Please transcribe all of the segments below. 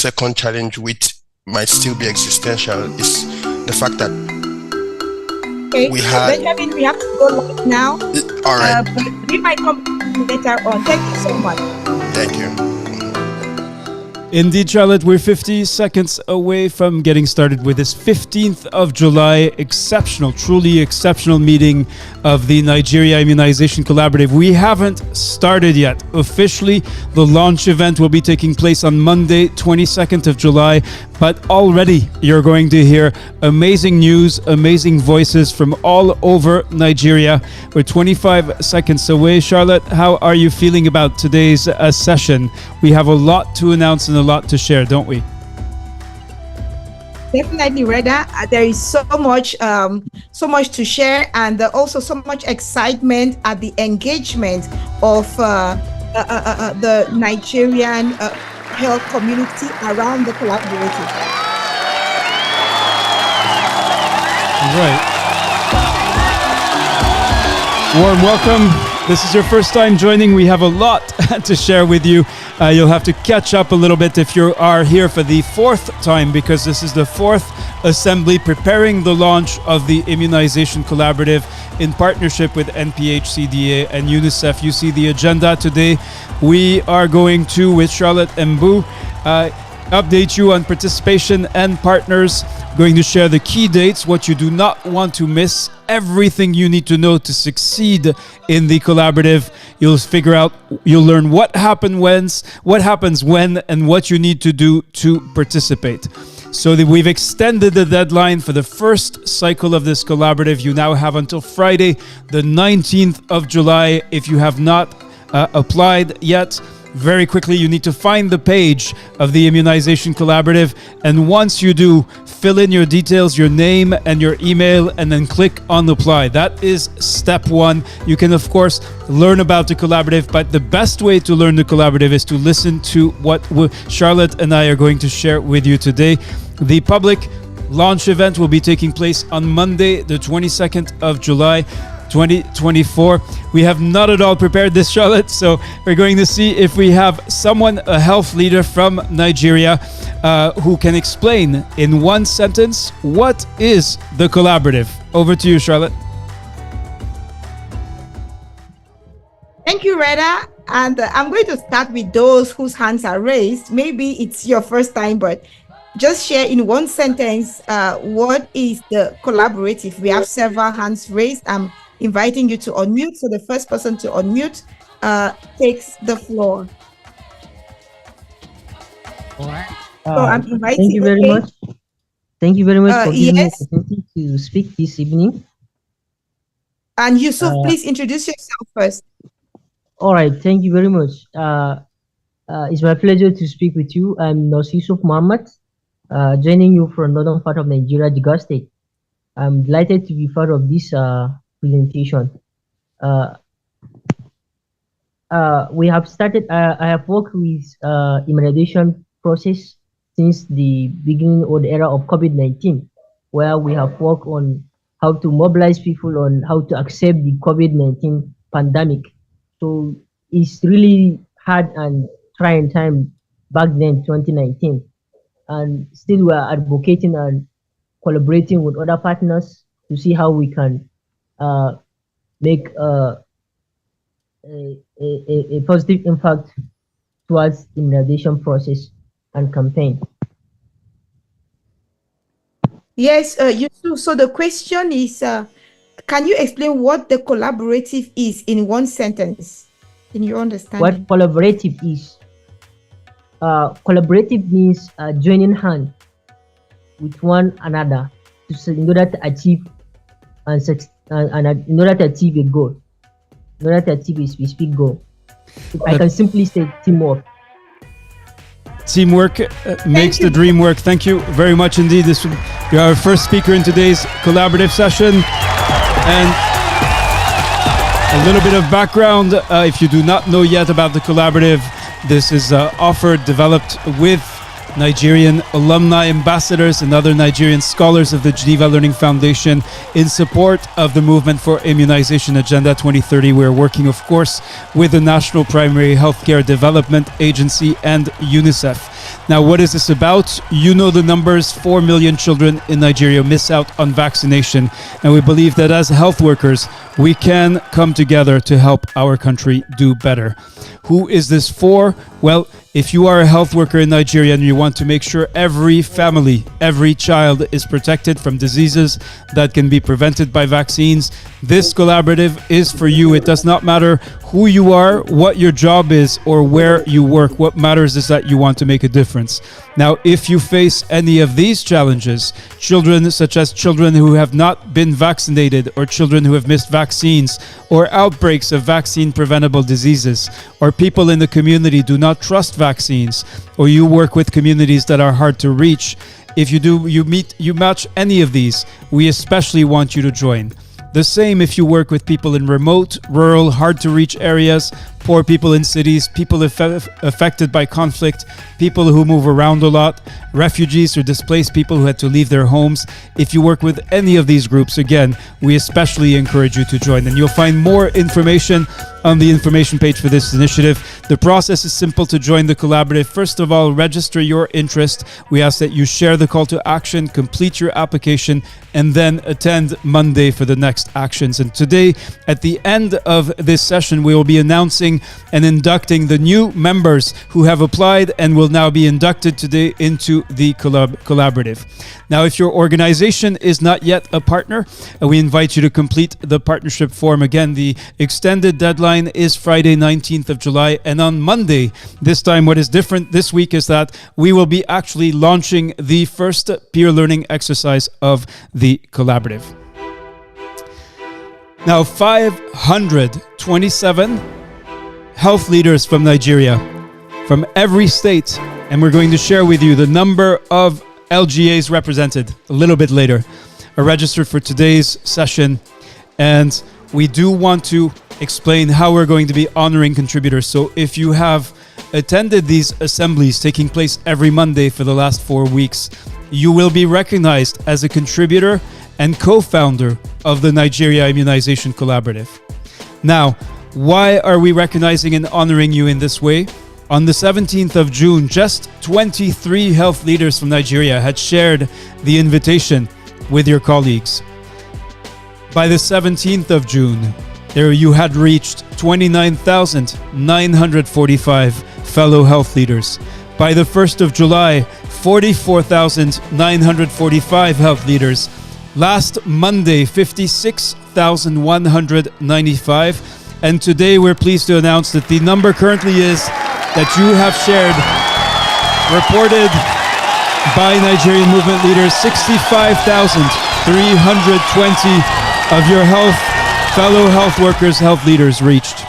second challenge, which might still be existential, is the fact that we had... Benjamin, we have to go live now. All right. But we might come later on. Thank you so much. Thank you. Indeed, Charlotte, we're 50 seconds away from getting started with this 15th of July exceptional, truly exceptional meeting of the Nigeria Immunization Collaborative. We haven't started yet. Officially, the launch event will be taking place on Monday, 22nd of July. But already you're going to hear amazing news, amazing voices from all over Nigeria. We're 25 seconds away. Charlotte, how are you feeling about today's session? We have a lot to announce and a lot to share, don't we? Definitely, Reda. There is so much to share, and also so much excitement at the engagement of the Nigerian health community around the collaborative. Right. Warm welcome. This is your first time joining. We have a lot to share with you. You'll have to catch up a little bit if you are here for the fourth time, because this is the fourth assembly preparing the launch of the Immunization Collaborative in partnership with NPHCDA and UNICEF. You see the agenda today. We are going to, with Charlotte Mbu, update you on participation and partners. Going to share the key dates, what you do not want to miss, everything you need to know to succeed in the collaborative. You'll learn what happens when, and what you need to do to participate. So that we've extended the deadline for the first cycle of this collaborative. You now have until Friday, the 19th of July. If you have not applied yet, very quickly, you need to find the page of the Immunization Collaborative. And once you do, fill in your details, your name and your email, and then click on apply. That is step one. You can, of course, learn about the collaborative, but the best way to learn the collaborative is to listen to what Charlotte and I are going to share with you today. The public launch event will be taking place on Monday, the 22nd of July, 2024. We have not at all prepared this, Charlotte, so we're going to see if we have someone, a health leader from Nigeria, who can explain in one sentence what is the collaborative. Over to you, Charlotte. Thank you, Reda. And I'm going to start with those whose hands are raised. Maybe it's your first time, but just share in one sentence what is the collaborative. We have several hands raised. I'm inviting you to unmute. So the first person to unmute takes the floor. All right. So I'm inviting. Thank you very much. Thank you very much for giving me the opportunity to speak this evening. And Yusuf, please introduce yourself first. All right. Thank you very much. It's my pleasure to speak with you. I'm Nurse Yusuf Mohammed, joining you from northern part of Nigeria, Jigawa State. I'm delighted to be part of this presentation. We have started, I have worked with immunization process since the beginning of the era of COVID-19, where we have worked on how to mobilize people on how to accept the COVID-19 pandemic. So it's really hard and trying time back then, 2019. And still we are advocating and collaborating with other partners to see how we can make a positive impact towards immunization process and campaign. Yes, Yusuf. So the question is, can you explain what the collaborative is in one sentence, in your understanding? What collaborative is? Collaborative means joining hands with one another in order to achieve in order to achieve a goal, in order to achieve a specific goal. I can simply say teamwork. Teamwork makes the dream work. Thank you very much indeed. You're our first speaker in today's collaborative session. And a little bit of background, if you do not know yet about the collaborative, this is offered, developed with Nigerian alumni, ambassadors, and other Nigerian scholars of the Geneva Learning Foundation in support of the Movement for Immunization Agenda 2030. We're working, of course, with the National Primary Healthcare Development Agency and UNICEF. Now, what is this about? You know the numbers. 4 million children in Nigeria miss out on vaccination. And we believe that as health workers, we can come together to help our country do better. Who is this for? Well, if you are a health worker in Nigeria and you want to make sure every family, every child is protected from diseases that can be prevented by vaccines, this collaborative is for you. It does not matter who you are, what your job is, or where you work. What matters is that you want to make a difference. Now, if you face any of these challenges, children such as children who have not been vaccinated, or children who have missed vaccines, or outbreaks of vaccine preventable diseases, or people in the community do not trust vaccines, or you work with communities that are hard to reach, if you match any of these, we especially want you to join. The same if you work with people in remote, rural, hard to reach areas, poor people in cities, people affected by conflict, people who move around a lot, refugees or displaced people who had to leave their homes. If you work with any of these groups, again, we especially encourage you to join. And you'll find more information on the information page for this initiative. The process is simple to join the collaborative. First of all, register your interest. We ask that you share the call to action, complete your application, and then attend Monday for the next actions. And today, at the end of this session, we will be announcing and inducting the new members who have applied and will now be inducted today into the collaborative. Now, if your organization is not yet a partner, we invite you to complete the partnership form. Again, the extended deadline is Friday, 19th of July. And on Monday, this time, what is different this week is that we will be actually launching the first peer learning exercise of the collaborative. Now, 527 health leaders from Nigeria, from every state, and we're going to share with you the number of LGAs represented a little bit later, are registered for today's session. And we do want to explain how we're going to be honoring contributors. So if you have attended these assemblies taking place every Monday for the last 4 weeks, you will be recognized as a contributor and co-founder of the Nigeria Immunization Collaborative. Now, why are we recognizing and honoring you in this way? On the 17th of June, just 23 health leaders from Nigeria had shared the invitation with your colleagues. By the 17th of June, there you had reached 29,945 fellow health leaders. By the 1st of July, 44,945 health leaders. Last Monday, 56,195. And today we're pleased to announce that the number currently is that you have shared, reported by Nigerian movement leaders, 65,320 of your fellow health workers, health leaders reached.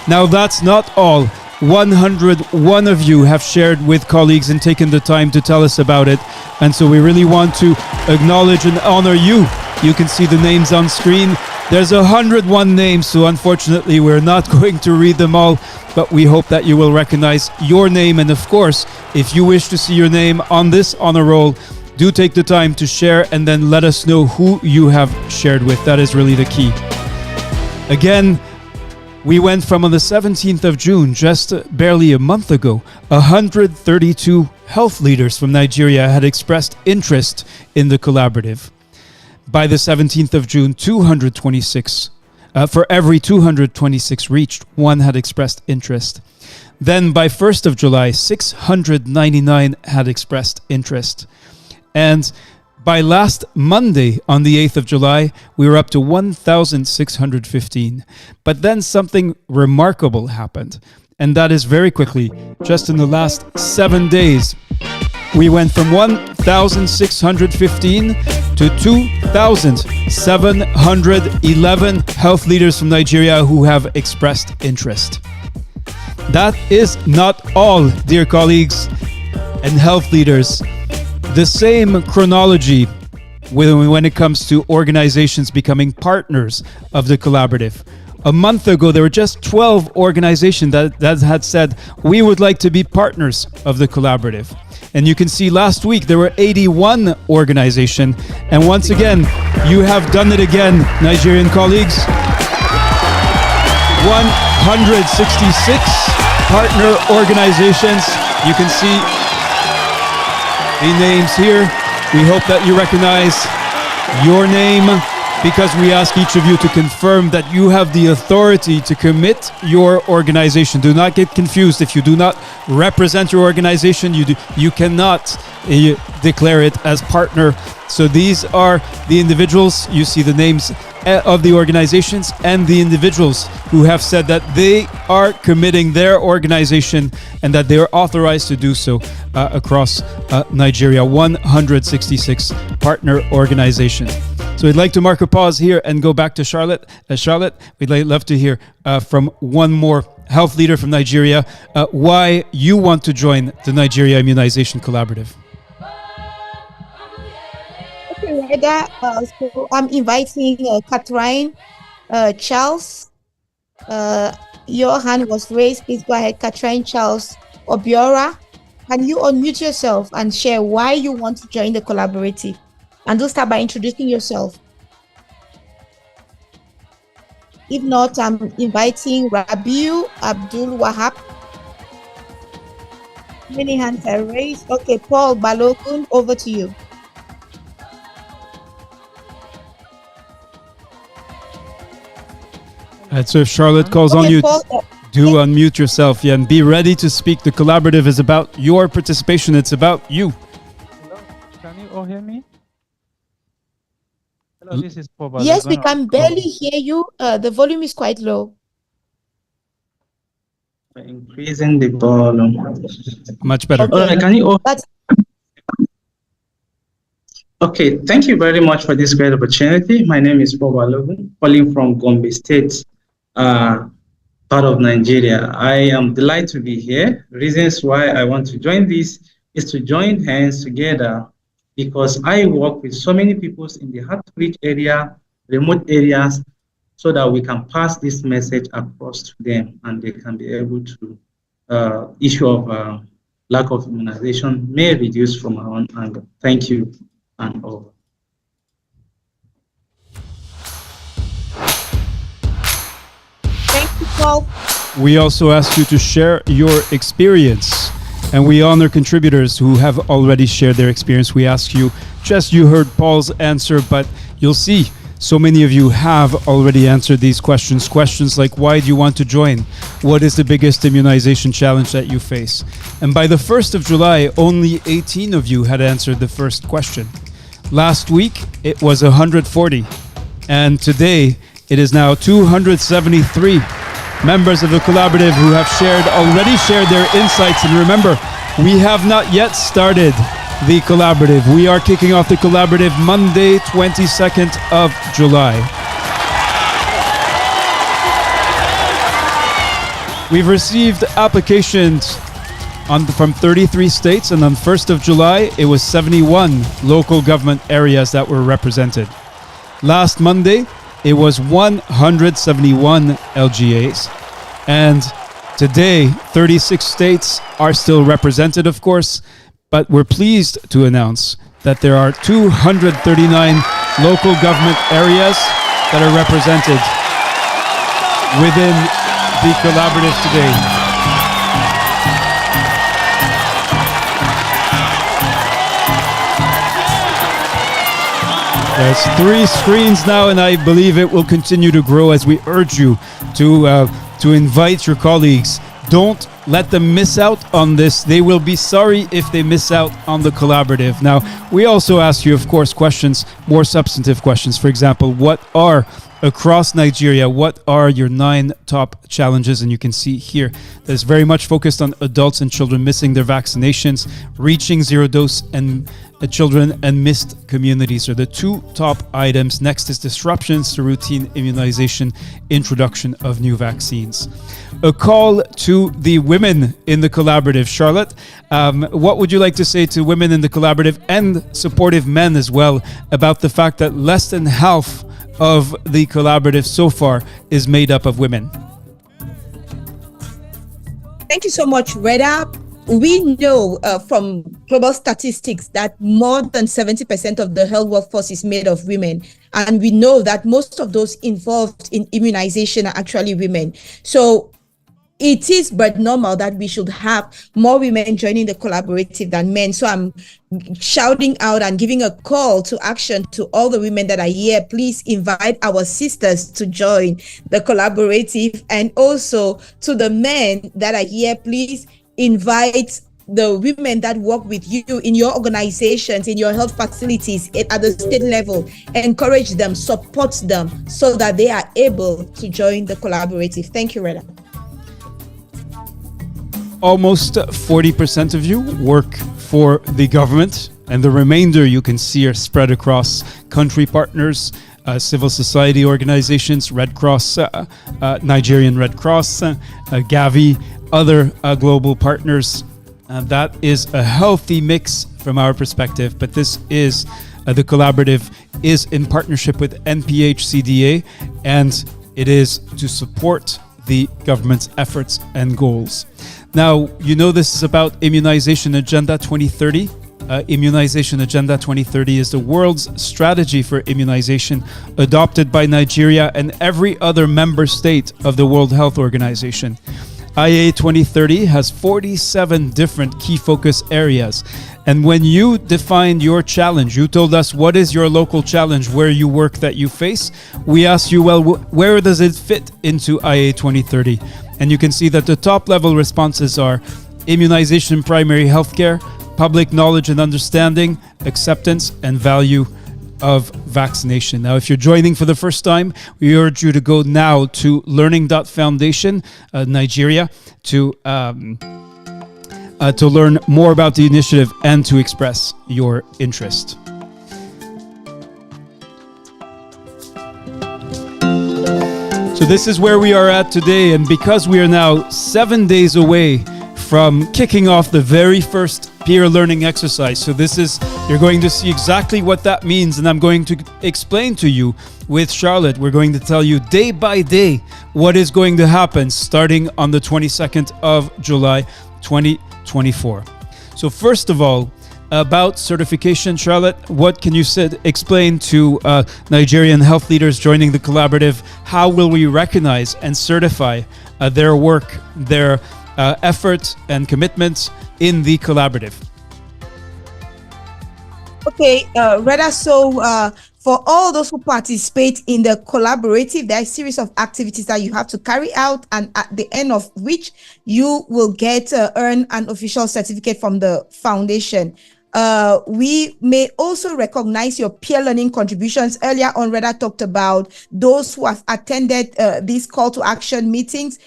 Now that's not all. 101 of you have shared with colleagues and taken the time to tell us about it. And so we really want to acknowledge and honor you. You can see the names on screen. There's 101 names, so unfortunately we're not going to read them all, but we hope that you will recognize your name. And of course, if you wish to see your name on this honor roll, do take the time to share and then let us know who you have shared with. That is really the key. Again, we went from on the 17th of June, just barely a month ago, 132 health leaders from Nigeria had expressed interest in the collaborative. By the 17th of June, 226. For every 226 reached, one had expressed interest. Then by 1st of July, 699 had expressed interest. And by last Monday, on the 8th of July, we were up to 1,615. But then something remarkable happened. And that is very quickly, just in the last 7 days, we went from 1,615 to 2,711 health leaders from Nigeria who have expressed interest. That is not all, dear colleagues and health leaders. The same chronology when it comes to organizations becoming partners of the collaborative. A month ago, there were just 12 organizations that had said, we would like to be partners of the collaborative. And you can see last week there were 81 organizations. And once again, you have done it again, Nigerian colleagues. 166 partner organizations. You can see the names here. We hope that you recognize your name, because we ask each of you to confirm that you have the authority to commit your organization. Do not get confused. If you do not represent your organization, you cannot declare it as partner. So these are the individuals. You see the names of the organizations and the individuals who have said that they are committing their organization and that they are authorized to do so across Nigeria. 166 partner organizations. So we'd like to mark a pause here and go back to Charlotte. Charlotte, we'd love to hear from one more health leader from Nigeria why you want to join the Nigeria Immunization Collaborative. Okay, Reda, so I'm inviting Catherine, Charles. Your hand was raised. Please go ahead, Catherine Charles Obiora. Can you unmute yourself and share why you want to join the collaborative? And do start by introducing yourself. If not, I'm inviting Rabiu Abdul Wahab. Many hands are raised. Okay, Paul Balogun, over to you. And so if Charlotte calls on you, do unmute yourself, and be ready to speak. The collaborative is about your participation. It's about you. Hello, can you all hear me? Hello, this is Paul Balogun. Yes, we can barely hear you. The volume is quite low. Increasing the volume. Much better. Okay. All right, can you all... But Okay, thank you very much for this great opportunity. My name is Paul Balogun, calling from Gombe State, part of Nigeria. I am delighted to be here. Reasons why I want to join this is to join hands together, because I work with so many people in the hard-to-reach area, remote areas, so that we can pass this message across to them and they can be able to, issue of lack of immunization may reduce from our own angle. Thank you, and over. thank you, Paul. We also ask you to share your experience, and we honor contributors who have already shared their experience. We ask you, you heard Paul's answer, but you'll see so many of you have already answered these questions. Questions like, why do you want to join? What is the biggest immunization challenge that you face? And by the 1st of July, only 18 of you had answered the first question. Last week, it was 140. And today, it is now 273 members of the collaborative who have already shared their insights. And remember, we have not yet started the collaborative. We are kicking off the collaborative Monday, 22nd of July. We've received applications from 33 states, and on 1st of July, it was 71 local government areas that were represented. Last Monday, it was 171 LGAs. And today, 36 states are still represented, of course, but we're pleased to announce that there are 239 local government areas that are represented within the collaborative today. There's 3 screens now, and I believe it will continue to grow as we urge you to invite your colleagues. Don't let them miss out on this. They will be sorry if they miss out on the collaborative. Now, we also ask you, of course, questions, more substantive questions. For example, across Nigeria, what are your 9 top challenges? And you can see here that is very much focused on adults and children missing their vaccinations, reaching 0 dose, and children and missed communities are the 2 top items. Next is disruptions to routine immunization, introduction of new vaccines. A call to the women in the collaborative. Charlotte, what would you like to say to women in the collaborative and supportive men as well about the fact that less than half of the collaborative so far is made up of women? Thank you so much, Reda. We know from global statistics that more than 70% of the health workforce is made of women. And we know that most of those involved in immunization are actually women. So it is but normal that we should have more women joining the collaborative than men. So I'm shouting out and giving a call to action to all the women that are here. Please invite our sisters to join the collaborative, and also to the men that are here, please invite the women that work with you in your organizations, in your health facilities at the state level. Encourage them, support them so that they are able to join the collaborative. Thank you, Reda. Almost 40% of you work for the government, and the remainder you can see are spread across country partners, civil society organizations, Red Cross, Nigerian Red Cross, Gavi, other global partners. That is a healthy mix from our perspective, but this is the collaborative is in partnership with NPH-CDA, and it is to support the government's efforts and goals. Now, you know this is about Immunization Agenda 2030. Immunization Agenda 2030 is the world's strategy for immunization adopted by Nigeria and every other member state of the World Health Organization. IA 2030 has 47 different key focus areas. And when you defined your challenge, you told us what is your local challenge where you work that you face. We asked you, well, where does it fit into IA 2030? And you can see that the top level responses are immunization, primary healthcare, public knowledge and understanding, acceptance and value of vaccination. Now, if you're joining for the first time, we urge you to go now to learning.foundation, Nigeria, to learn more about the initiative and to express your interest. So this is where we are at today, and because we are now 7 days away from kicking off the very first peer learning exercise. So you're going to see exactly what that means, and I'm going to explain to you with Charlotte. We're going to tell you day by day what is going to happen starting on the 22nd of July, 2024. So first of all, about certification, Charlotte, what can you explain to Nigerian health leaders joining the collaborative? How will we recognize and certify their work, their effort and commitments in the collaborative? Okay, Reda, so for all those who participate in the collaborative, there are a series of activities that you have to carry out, and at the end of which you will earn an official certificate from the foundation. We may also recognize your peer learning contributions. Earlier on, Reda talked about those who have attended these call to action meetings,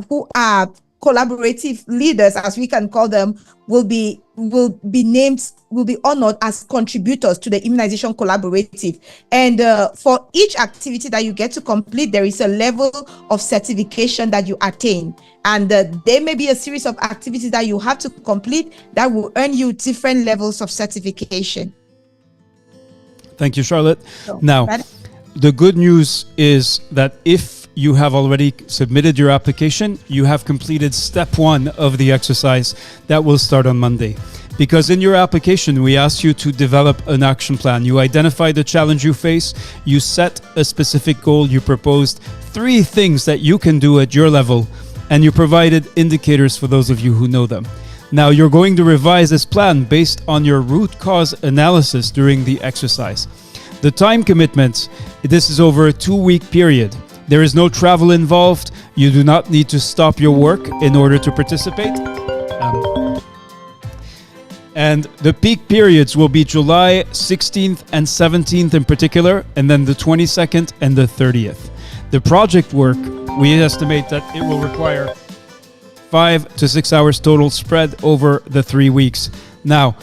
who are collaborative leaders, as we can call them, will be honored as contributors to the immunization collaborative. And for each activity that you get to complete, there is a level of certification that you attain. And there may be a series of activities that you have to complete that will earn you different levels of certification. Thank you, Charlotte. Now, the good news is that if you have already submitted your application, you have completed step 1 of the exercise that will start on Monday. Because in your application, we asked you to develop an action plan. You identify the challenge you face, you set a specific goal, you proposed 3 things that you can do at your level, and you provided indicators for those of you who know them. Now, you're going to revise this plan based on your root cause analysis during the exercise. The time commitment, this is over a 2-week period. There is no travel involved. You do not need to stop your work in order to participate. And the peak periods will be July 16th and 17th in particular, and then the 22nd and the 30th. The project work, we estimate that it will require 5 to 6 hours total spread over the 3 weeks. Now,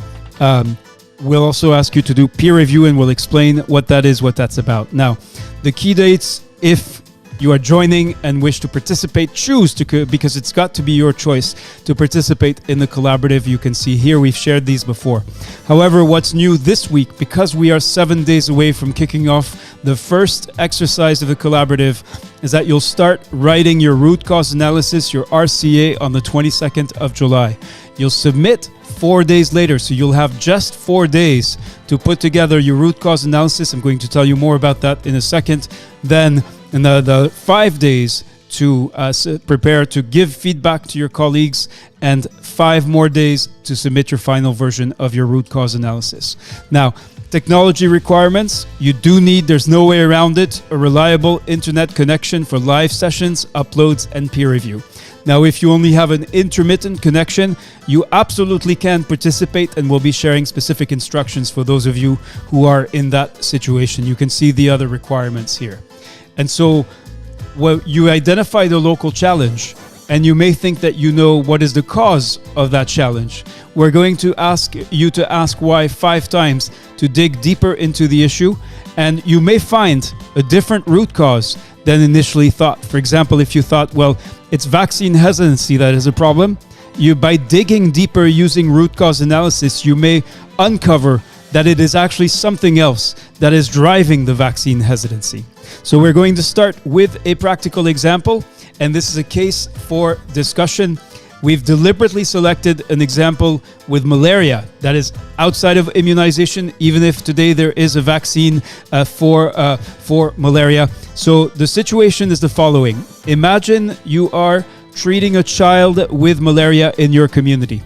we'll also ask you to do peer review, and we'll explain what that is, what that's about. Now, the key dates, if you are joining and wish to participate, choose to, because it's got to be your choice to participate in the collaborative. You can see here we've shared these before. However, what's new this week, because we are 7 days away from kicking off the first exercise of the collaborative, is that you'll start writing your root cause analysis, your RCA, on the 22nd of July. You'll submit 4 days later, so you'll have just 4 days to put together your root cause analysis. I'm going to tell you more about that in a second. Then in the 5 days to prepare to give feedback to your colleagues, and 5 more days to submit your final version of your root cause analysis. Now, technology requirements, you do need, there's no way around it, a reliable internet connection for live sessions, uploads, and peer review. Now, if you only have an intermittent connection, you absolutely can participate, and we'll be sharing specific instructions for those of you who are in that situation. You can see the other requirements here. And so, well, you identify the local challenge, and you may think that you know what is the cause of that challenge. We're going to ask you to ask why 5 times to dig deeper into the issue, and you may find a different root cause than initially thought. For example, if you thought, well, it's vaccine hesitancy that is a problem, by digging deeper using root cause analysis, you may uncover that it is actually something else that is driving the vaccine hesitancy. So we're going to start with a practical example, and this is a case for discussion. We've deliberately selected an example with malaria that is outside of immunization, even if today there is a vaccine for malaria. So the situation is the following. Imagine you are treating a child with malaria in your community.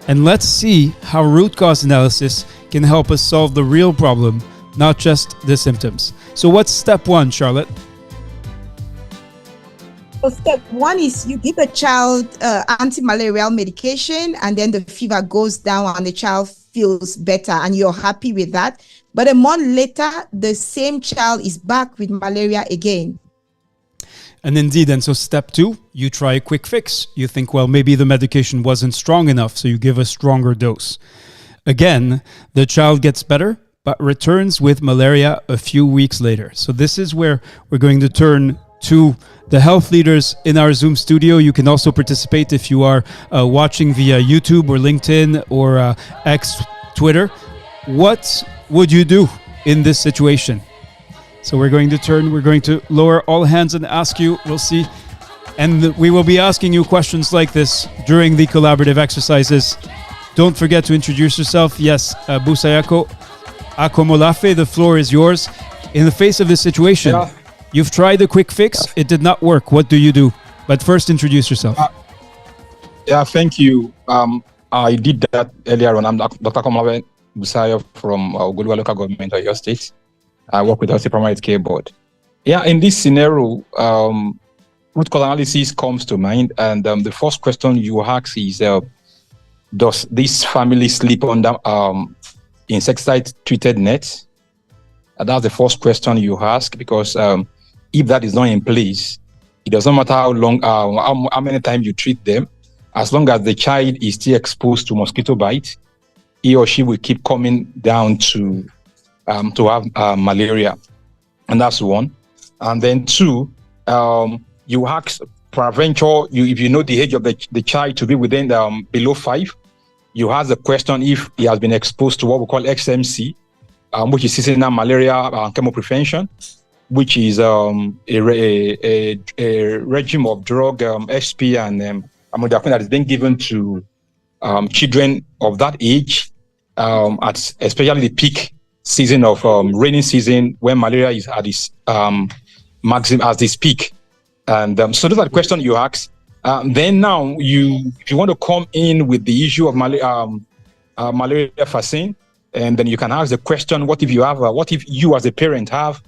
And let's see how root cause analysis can help us solve the real problem, not just the symptoms. So what's step 1, Charlotte? So step 1 is you give a child anti-malarial medication, and then the fever goes down and the child feels better and you're happy with that. But a month later, the same child is back with malaria again. And indeed, and so step 2, you try a quick fix. You think, well, maybe the medication wasn't strong enough, so you give a stronger dose. Again, the child gets better, but returns with malaria a few weeks later. So this is where we're going to turn to the health leaders in our Zoom studio. You can also participate if you are watching via YouTube or LinkedIn or X, Twitter. What would you do in this situation? So we're going to lower all hands and ask you, we'll see. And we will be asking you questions like this during the collaborative exercises. Don't forget to introduce yourself. Yes, Busayako Akomolafe, the floor is yours. In the face of this situation, you've tried a quick fix. It did not work. What do you do? But first, introduce yourself. Thank you. I did that earlier on. I'm Dr. Akomolafe Busayo from Ogoluwa Local Government of your state. I work with the Primary Care Board. In this scenario, root cause analysis comes to mind, and the first question you ask is, does this family sleep under insecticide-treated nets? That's the first question you ask, because if that is not in place, it doesn't matter how long, how many times you treat them, as long as the child is still exposed to mosquito bite, he or she will keep coming down to have malaria, and that's one. And then 2, you ask peradventure, if you know the age of the child to be within below 5, you ask the question if he has been exposed to what we call XMC, which is seasonal malaria chemoprevention, which is a regime of drug SP and amodiaquine that is being given to children of that age, at especially the peak season of rainy season, when malaria is at its maximum, at its peak. And so those are the questions you ask. Then now, if you want to come in with the issue of malaria vaccine, and then you can ask the question: what if you as a parent have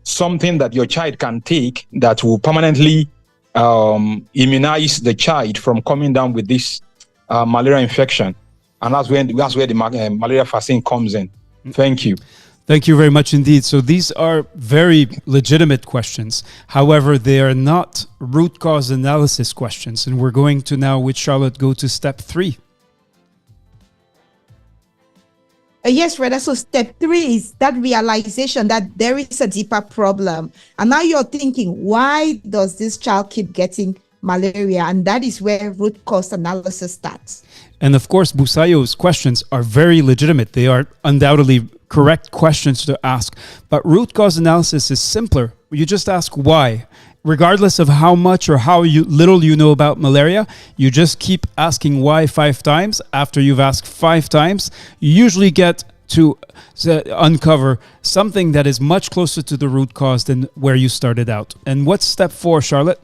something that your child can take that will permanently immunize the child from coming down with this malaria infection? And that's where the malaria vaccine comes in. Thank you. Thank you very much indeed. So these are very legitimate questions. However, they are not root cause analysis questions. And we're going to now, with Charlotte, go to step 3. Yes, Reda. So step 3 is that realization that there is a deeper problem. And now you're thinking, why does this child keep getting malaria? And that is where root cause analysis starts. And of course, Busayo's questions are very legitimate. They are undoubtedly correct questions to ask. But root cause analysis is simpler. You just ask why. Regardless of how much or how little you know about malaria, you just keep asking why 5 times. After you've asked 5 times, you usually get to uncover something that is much closer to the root cause than where you started out. And what's step 4, Charlotte?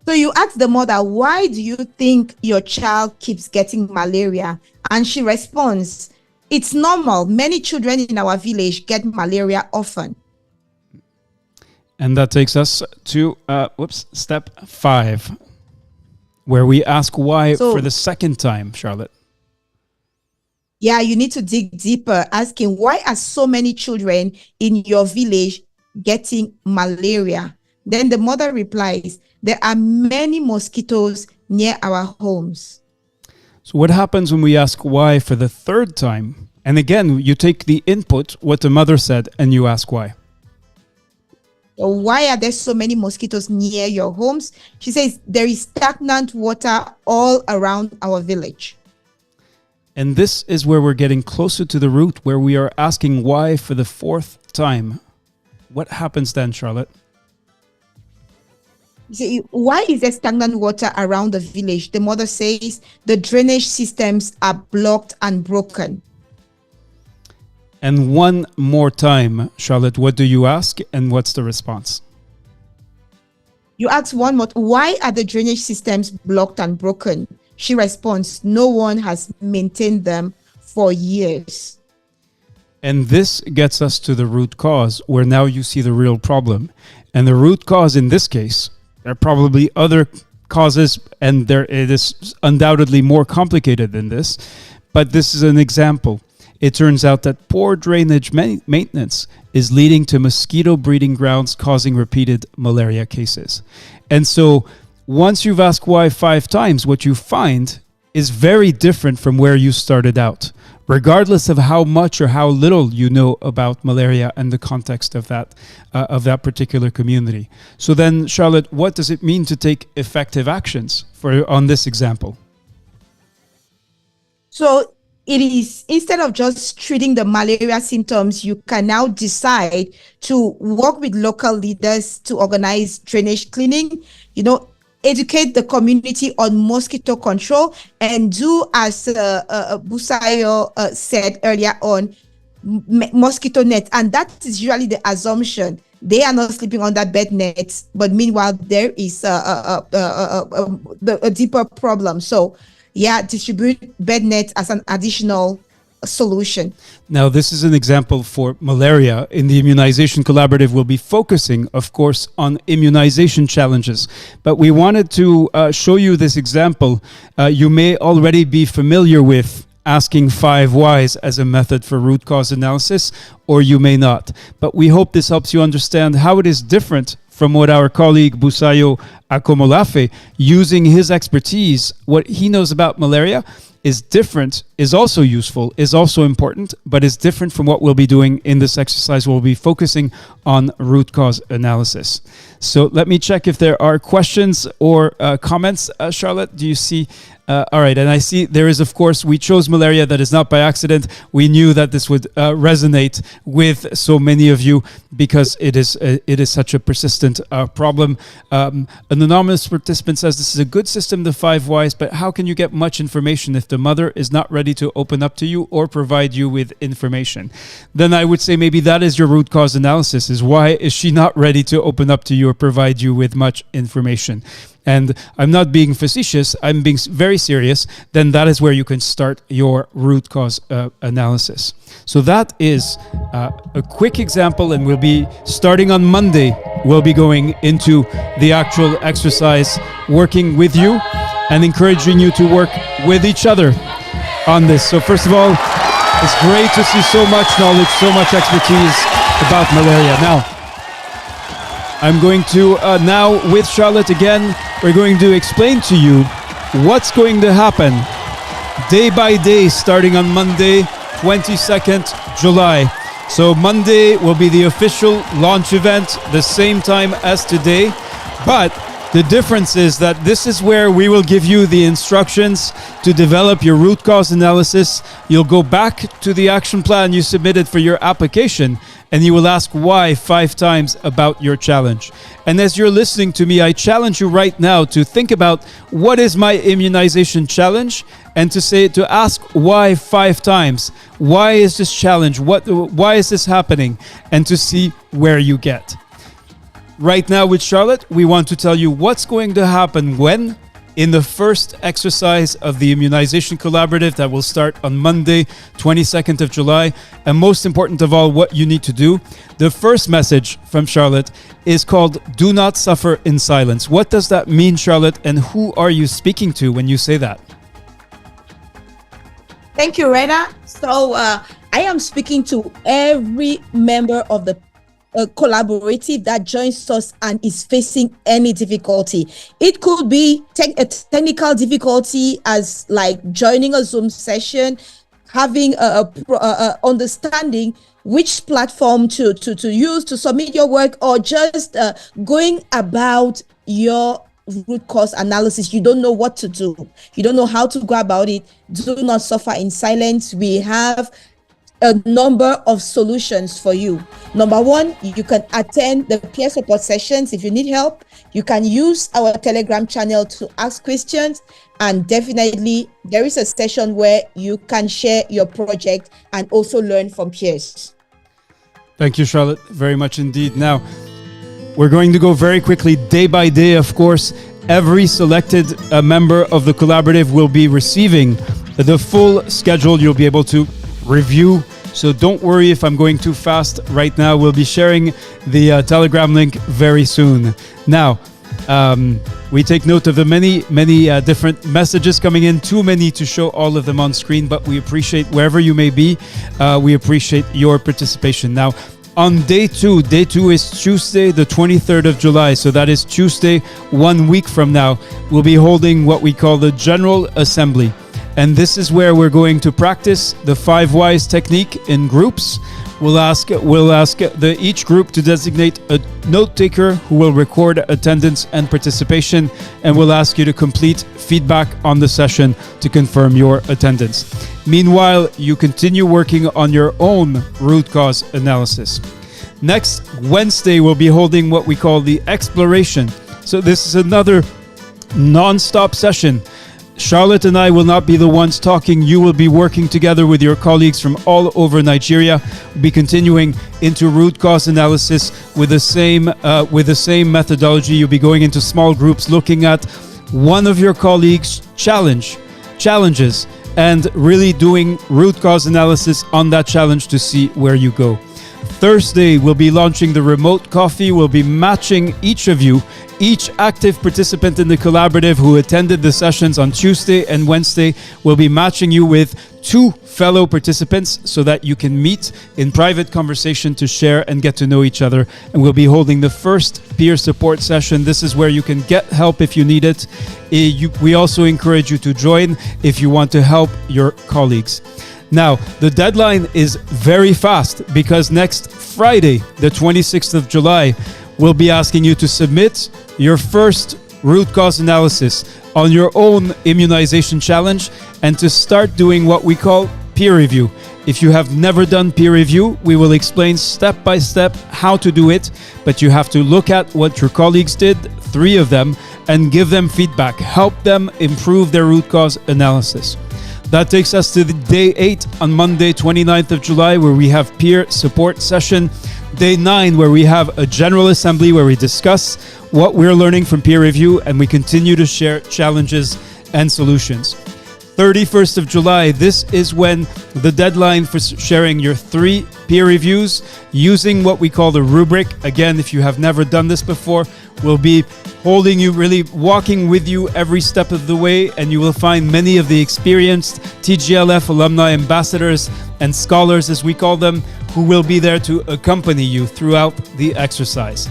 So you ask the mother, why do you think your child keeps getting malaria? And she responds, it's normal. Many children in our village get malaria often. And that takes us to step 5, where we ask why for the second time, Charlotte. Yeah, you need to dig deeper, asking why are so many children in your village getting malaria? Then the mother replies, there are many mosquitoes near our homes. So what happens when we ask why for the third time? And again, you take the input, what the mother said, and you ask why. So why are there so many mosquitoes near your homes? She says there is stagnant water all around our village. And this is where we're getting closer to the root, where we are asking why for the 4th time. What happens then, Charlotte? You say, why is there stagnant water around the village? The mother says the drainage systems are blocked and broken. And one more time, Charlotte, what do you ask and what's the response? You ask one more, why are the drainage systems blocked and broken? She responds, no one has maintained them for years. And this gets us to the root cause, where now you see the real problem. And the root cause in this case, there are probably other causes, and it is undoubtedly more complicated than this, but this is an example. It turns out that poor drainage maintenance is leading to mosquito breeding grounds, causing repeated malaria cases. And so once you've asked why 5 times, what you find is very different from where you started out, regardless of how much or how little you know about malaria and the context of that particular community. So then, Charlotte, what does it mean to take effective actions on this example? So it is, instead of just treating the malaria symptoms, you can now decide to work with local leaders to organize drainage cleaning, educate the community on mosquito control, and do as Busayo said earlier on, mosquito net. And that is usually the assumption. They are not sleeping under bed nets, but meanwhile, there is a deeper problem. So distribute bed nets as an additional solution. Now, this is an example for malaria. In the Immunization Collaborative, we'll be focusing, of course, on immunization challenges. But we wanted to show you this example. You may already be familiar with asking 5 whys as a method for root cause analysis, or you may not. But we hope this helps you understand how it is different from what our colleague Busayo Akomolafe, using his expertise, what he knows about malaria, is different, is also useful, is also important, but is different from what we'll be doing in this exercise. We'll be focusing on root cause analysis. So let me check if there are questions or comments. Charlotte, do you see? All right, and I see there is, of course, we chose malaria. That is not by accident. We knew that this would resonate with so many of you because it is such a persistent problem. An anonymous participant says this is a good system, the 5 whys, but how can you get much information if the mother is not ready to open up to you or provide you with information? Then I would say maybe that is your root cause analysis, is why is she not ready to open up to you or provide you with much information? And I'm not being facetious, I'm being very serious, then that is where you can start your root cause analysis. So that is a quick example, and we'll be starting on Monday. We'll be going into the actual exercise, working with you and encouraging you to work with each other on this. So first of all, it's great to see so much knowledge, so much expertise about malaria. Now, I'm going to, now with Charlotte again, we're going to explain to you what's going to happen day by day, starting on Monday, 22nd July. So Monday will be the official launch event, the same time as today. But the difference is that this is where we will give you the instructions to develop your root cause analysis. You'll go back to the action plan you submitted for your application, and you will ask why 5 times about your challenge. And as you're listening to me, I challenge you right now to think about what is my immunization challenge, and to ask why 5 times. Why is this challenge? Why is this happening? And to see where you get. Right now with Charlotte, we want to tell you what's going to happen when in the first exercise of the Immunization Collaborative that will start on Monday, 22nd of July. And most important of all, what you need to do. The first message from Charlotte is called "Do not suffer in silence." What does that mean, Charlotte? And who are you speaking to when you say that? Thank you, Reda. So I am speaking to every member of the collaborative that joins us and is facing any difficulty. It could be a technical difficulty, as like joining a Zoom session, having a understanding which platform to use to submit your work, or just going about your root cause analysis. You don't know what to do. You don't know how to go about it. Do not suffer in silence. We have a number of solutions for you. Number one, you can attend the peer support sessions if you need help. You can use our Telegram channel to ask questions, and definitely there is a session where you can share your project and also learn from peers. Thank you, Charlotte, very much indeed. Now, we're going to go very quickly, day by day, of course. Every selected member of the collaborative will be receiving the full schedule. You'll be able to review. So don't worry if I'm going too fast right now. We'll be sharing the Telegram link very soon. Now, we take note of the many different messages coming in. Too many to show all of them on screen, but we appreciate wherever you may be. We appreciate your participation. Now, on day two is Tuesday, the 23rd of July. So that is Tuesday, 1 week from now. We'll be holding what we call the General Assembly. And this is where we're going to practice the 5 whys technique in groups. We'll ask each group to designate a note taker who will record attendance and participation, and we'll ask you to complete feedback on the session to confirm your attendance. Meanwhile, you continue working on your own root cause analysis. Next Wednesday, we'll be holding what we call the exploration. So this is another non-stop session. Charlotte and I will not be the ones talking. You will be working together with your colleagues from all over Nigeria. We'll be continuing into root cause analysis with the same methodology. You'll be going into small groups, looking at one of your colleagues' challenges, and really doing root cause analysis on that challenge to see where you go. Thursday, we'll be launching the remote coffee. We'll be matching each active participant in the collaborative who attended the sessions on Tuesday and Wednesday. We'll be matching you with 2 fellow participants so that you can meet in private conversation to share and get to know each other. And we'll be holding the first peer support session. This is where you can get help if you need it. We also encourage you to join if you want to help your colleagues. Now, the deadline is very fast because next Friday, the 26th of July, we'll be asking you to submit your first root cause analysis on your own immunization challenge and to start doing what we call peer review. If you have never done peer review, we will explain step by step how to do it, but you have to look at what your colleagues did, 3 of them, and give them feedback, help them improve their root cause analysis. That takes us to the day 8 on Monday, 29th of July, where we have peer support session. Day 9, where we have a general assembly where we discuss what we're learning from peer review and we continue to share challenges and solutions. 31st of July, this is when the deadline for sharing your 3 peer reviews using what we call the rubric. Again, if you have never done this before, we'll be holding you, really walking with you every step of the way, and you will find many of the experienced TGLF alumni ambassadors and scholars, as we call them, who will be there to accompany you throughout the exercise.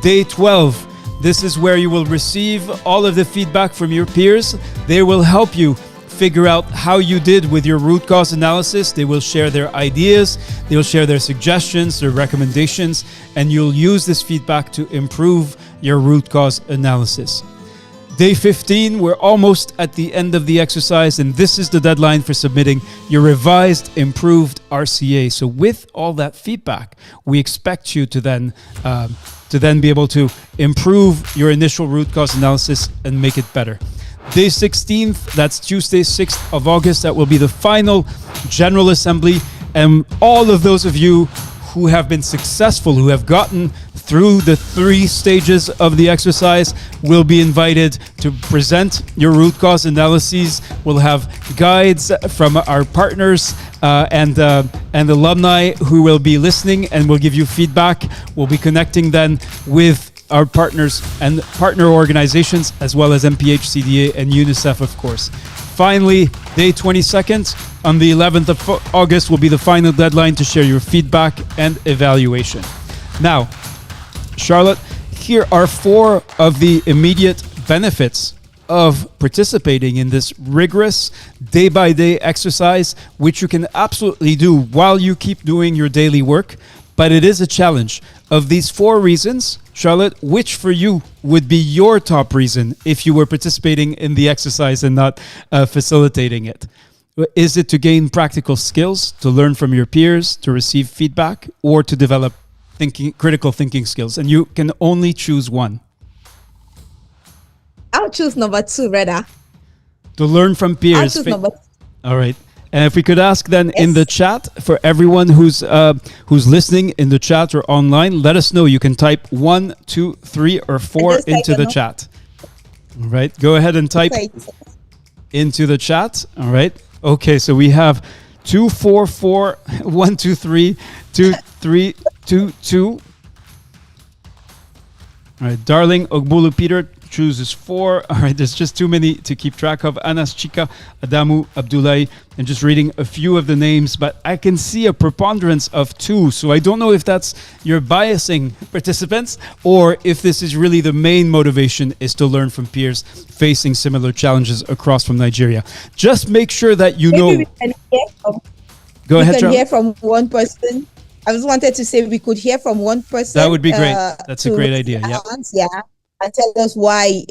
Day 12, this is where you will receive all of the feedback from your peers. They will help you figure out how you did with your root cause analysis. They will share their ideas, they will share their suggestions, their recommendations, and you'll use this feedback to improve your root cause analysis. Day 15, we're almost at the end of the exercise, and this is the deadline for submitting your revised, improved RCA. So with all that feedback, we expect you to then be able to improve your initial root cause analysis and make it better. Day 16th, that's Tuesday, 6th of August, that will be the final General Assembly, and all of those of you who have been successful, who have gotten through the 3 stages of the exercise, will be invited to present your root cause analyses. We'll have guides from our partners and alumni who will be listening and will give you feedback. We'll be connecting then with our partners and partner organizations, as well as MPH, CDA, and UNICEF, of course. Finally, day 22nd, on the 11th of August, will be the final deadline to share your feedback and evaluation. Now, Charlotte, here are 4 of the immediate benefits of participating in this rigorous day-by-day exercise, which you can absolutely do while you keep doing your daily work, but it is a challenge. Of these 4 reasons, Charlotte, which for you would be your top reason if you were participating in the exercise and not facilitating it? Is it to gain practical skills, to learn from your peers, to receive feedback, or to develop critical thinking skills? And you can only choose one. I'll choose number 2, Reda. To learn from peers. I'll choose number 2. All right. And if we could ask then in Yes. the chat, for everyone who's listening in the chat or online, let us know. You can type 1, 2, 3, or 4 just into the chat. All right. Go ahead and type into the chat. All right. Okay. So we have 2, 4, 4, 1, 2, 3, 2, 3, 2, 2. All right. Darling Ogbulu Peter chooses 4. All right, there's just too many to keep track of. Anas Chika, Adamu, Abdullahi, and just reading a few of the names, but I can see a preponderance of 2. So I don't know if that's you're biasing participants or if this is really the main motivation is to learn from peers facing similar challenges across from Nigeria. Just make sure that you know. We can Go ahead, we can Charles. hear from one person. I just wanted to say we could hear from one person. That would be great. That's a great idea. Yeah. Yeah. And tell us why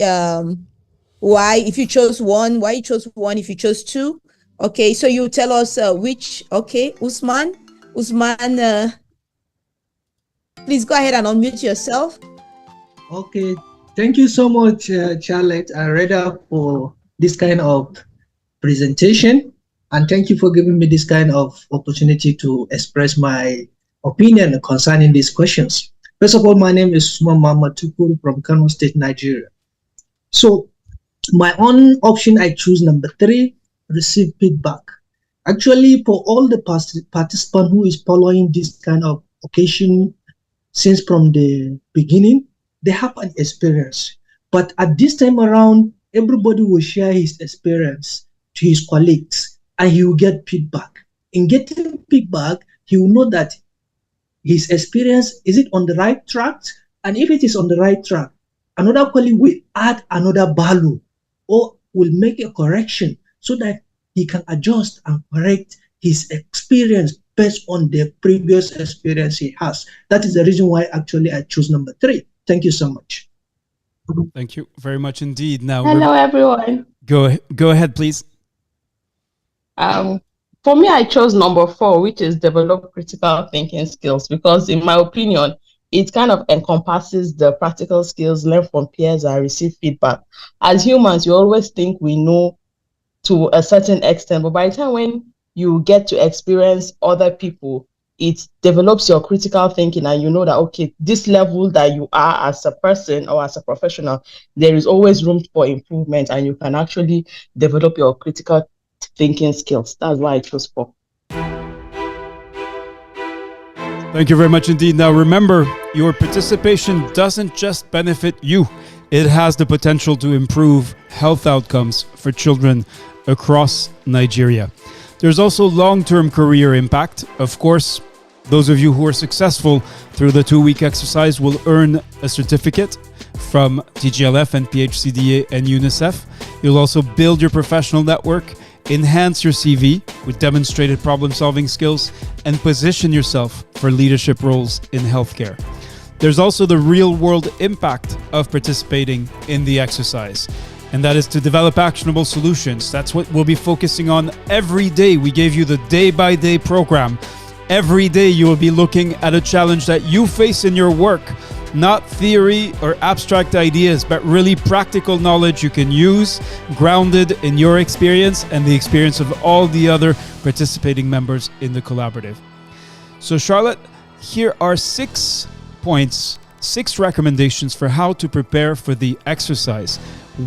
if you chose 1, why you chose 1 if you chose 2. Okay, so you tell us which. Okay, Usman, please go ahead and unmute yourself. Okay, thank you so much, Charlotte and Reda, for this kind of presentation, and thank you for giving me this kind of opportunity to express my opinion concerning these questions. First of all, my name is Usman Muhammad Tukuru from Kano State, Nigeria. So my own option, I choose number 3, receive feedback. Actually, for all the participants who is following this kind of occasion since from the beginning, they have an experience. But at this time around, everybody will share his experience to his colleagues and he will get feedback. In getting feedback, he will know that his experience, is it on the right track? And if it is on the right track, another colleague will add another value or will make a correction so that he can adjust and correct his experience based on the previous experience he has. That is the reason why actually I choose number 3. Thank you so much. Thank you very much indeed. Now, hello, everyone. Go ahead, please. For me, I chose number 4, which is develop critical thinking skills, because in my opinion, it kind of encompasses the practical skills, learn from peers and receive feedback. As humans, you always think we know to a certain extent, but by the time when you get to experience other people, it develops your critical thinking and you know that, okay, this level that you are as a person or as a professional, there is always room for improvement and you can actually develop your critical thinking skills. That's why I chose 4. Thank you very much indeed. Now remember, your participation doesn't just benefit you. It has the potential to improve health outcomes for children across Nigeria. There's also long-term career impact. Of course, those of you who are successful through the 2-week exercise will earn a certificate from TGLF, NPH, CDA, and UNICEF. You'll also build your professional network enhance your CV with demonstrated problem-solving skills, and position yourself for leadership roles in healthcare. There's also the real-world impact of participating in the exercise, and that is to develop actionable solutions. That's what we'll be focusing on every day. We gave you the day-by-day program. Every day you will be looking at a challenge that you face in your work, not theory or abstract ideas, but really practical knowledge you can use, grounded in your experience and the experience of all the other participating members in the collaborative. So Charlotte, here are 6 points, 6 recommendations for how to prepare for the exercise.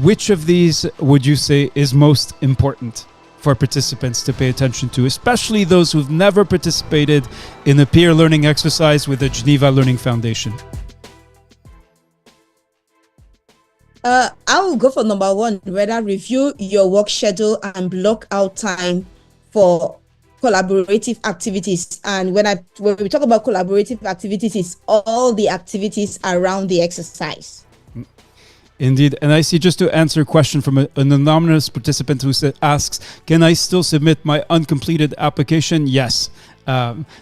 Which of these would you say is most important for participants to pay attention to, especially those who've never participated in a peer learning exercise with the Geneva Learning Foundation? I will go for number 1, whether review your work schedule and block out time for collaborative activities. And when we talk about collaborative activities, it's all the activities around the exercise. Indeed. And I see, just to answer a question from an anonymous participant who asks, can I still submit my uncompleted application? Yes.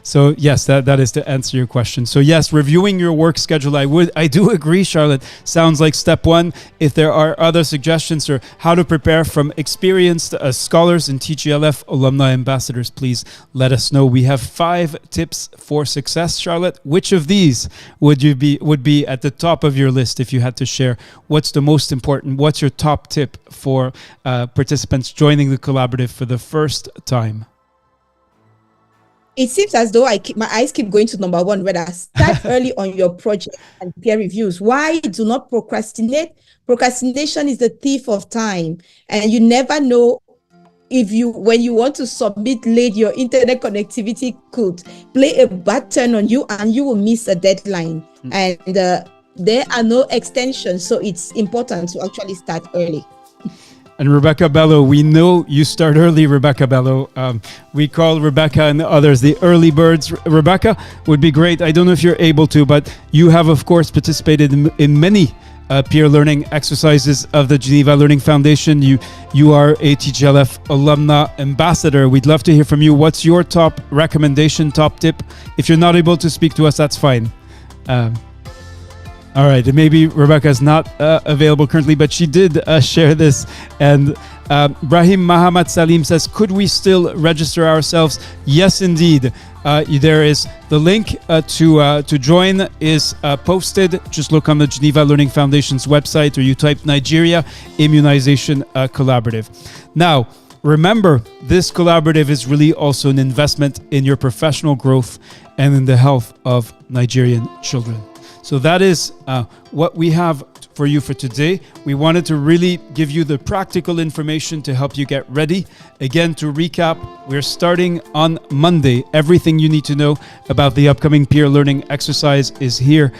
So yes, that is to answer your question. So yes, reviewing your work schedule. I do agree, Charlotte. Sounds like step 1. If there are other suggestions or how to prepare from experienced scholars and TGLF alumni ambassadors, please let us know. We have 5 tips for success, Charlotte. Which of these would be at the top of your list if you had to share? What's the most important? What's your top tip for participants joining the collaborative for the first time? It seems as though my eyes keep going to number 1, whether start early on your project and peer reviews. Why? Do not procrastinate. Procrastination is the thief of time, and you never know when you want to submit late, your internet connectivity could play a bad turn on you and you will miss a deadline. And there are no extensions, so it's important to actually start early. And Rebecca Bello, we know you start early, Rebecca Bello. We call Rebecca and others the early birds. Rebecca, would be great. I don't know if you're able to, but you have, of course, participated in many peer learning exercises of the Geneva Learning Foundation. You are a TGLF alumna ambassador. We'd love to hear from you. What's your top recommendation, top tip? If you're not able to speak to us, that's fine. All right, maybe Rebecca is not available currently, but she did share this. And Brahim Mahamad Salim says, could we still register ourselves? Yes, indeed. There is the link to join is posted. Just look on the Geneva Learning Foundation's website, or you type Nigeria Immunization Collaborative. Now, remember, this collaborative is really also an investment in your professional growth and in the health of Nigerian children. So that is what we have for you for today. We wanted to really give you the practical information to help you get ready. Again, to recap, we're starting on Monday. Everything you need to know about the upcoming peer learning exercise is here.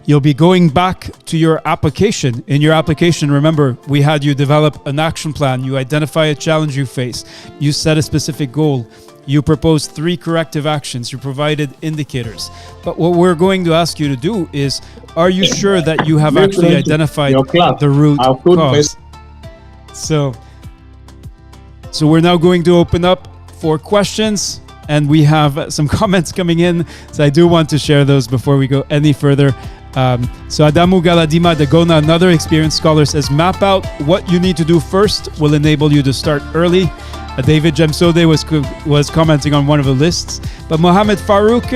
You'll be going back to your application. In your application, remember, we had you develop an action plan. You identify a challenge you face. You set a specific goal. You proposed 3 corrective actions. You provided indicators. But what we're going to ask you to do is, are you sure that you have actually identified the root cause? So we're now going to open up for questions, and we have some comments coming in. So I do want to share those before we go any further. So Adamu Galadima Dagona, another experienced scholar, says, map out what you need to do first will enable you to start early. David Jemsode was commenting on one of the lists. But Mohammed Farouk